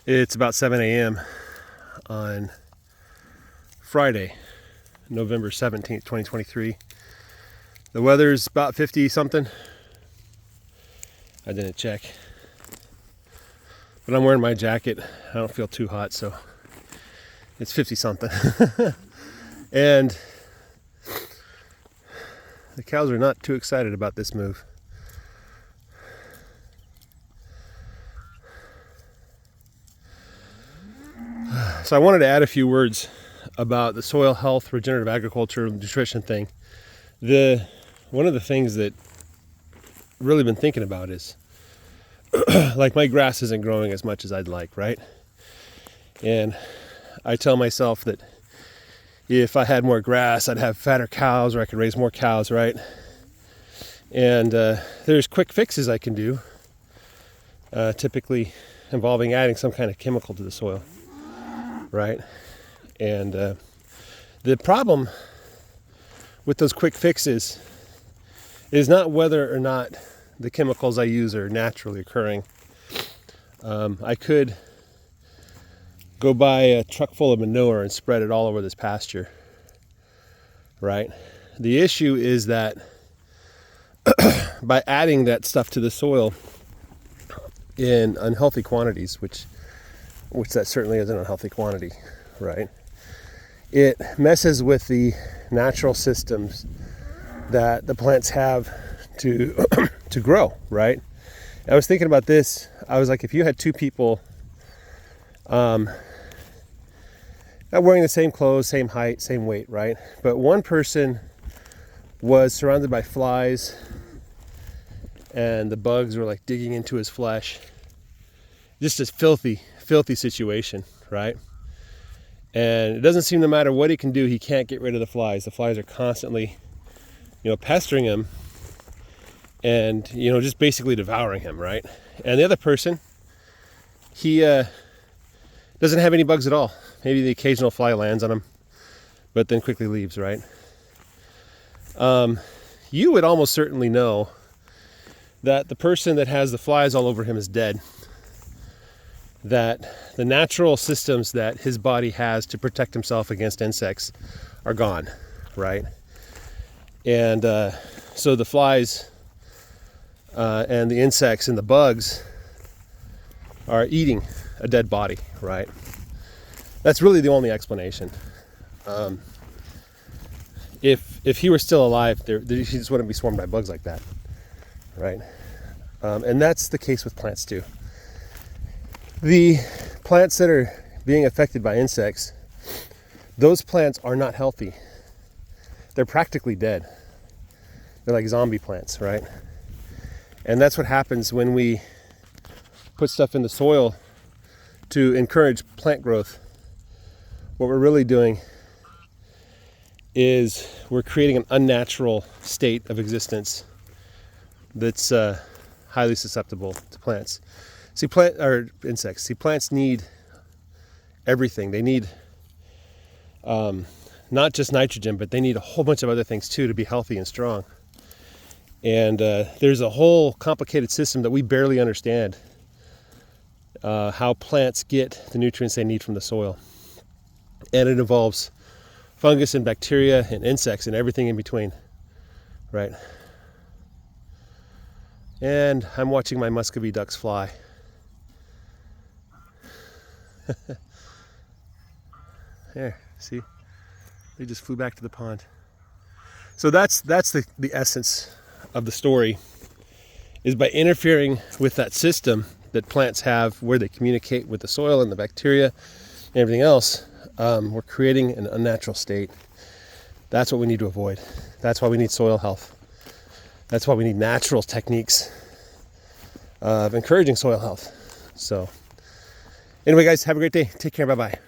It's about 7 a.m. on Friday, November 17th, 2023. The weather's about 50 something. I didn't check. But I'm wearing my jacket. I don't feel too hot, so it's 50 something. And the cows are not too excited about this move. So I wanted to add a few words about the soil health, regenerative agriculture, nutrition thing. One of the things that I've really been thinking about is like my grass isn't growing as much as I'd like, right? And I tell myself that if I had more grass, I'd have fatter cows, or I could raise more cows, right? And there's quick fixes I can do, typically involving adding some kind of chemical to the soil, right? And the problem with those quick fixes is not whether or not the chemicals I use are naturally occurring. I could go buy a truck full of manure and spread it all over this pasture, right? The issue is that by adding that stuff to the soil in unhealthy quantities, which that certainly is an unhealthy quantity, right? It messes with the natural systems that the plants have to to grow, right? I was thinking about this. I was like, if you had two people not wearing the same clothes, same height, same weight, right? But one person was surrounded by flies and the bugs were like digging into his flesh. Just a filthy situation, right? And it doesn't seem no matter what he can do, he can't get rid of the flies. The flies are constantly, pestering him and, just basically devouring him, right? And the other person, he doesn't have any bugs at all. Maybe the occasional fly lands on him, but then quickly leaves, right? You would almost certainly know that the person that has the flies all over him is dead. That the natural systems that his body has to protect himself against insects are gone, right? And so the flies and the insects and the bugs are eating a dead body, right? That's really the only explanation. If he were still alive, he just wouldn't be swarmed by bugs like that, right? And that's the case with plants too. The plants that are being affected by insects, those plants are not healthy. They're practically dead. They're like zombie plants, right? And that's what happens when we put stuff in the soil to encourage plant growth. What we're really doing is we're creating an unnatural state of existence that's highly susceptible to plants. Insects. See, plants need everything. They need not just nitrogen, but they need a whole bunch of other things too to be healthy and strong. And there's a whole complicated system that we barely understand, how plants get the nutrients they need from the soil. And it involves fungus and bacteria and insects and everything in between, right? And I'm watching my Muscovy ducks fly. There, see? They just flew back to the pond. So that's the essence of the story, is by interfering with that system that plants have where they communicate with the soil and the bacteria and everything else, we're creating an unnatural state. That's what we need to avoid. That's why we need soil health. That's why we need natural techniques of encouraging soil health. So anyway, guys, have a great day. Take care. Bye-bye.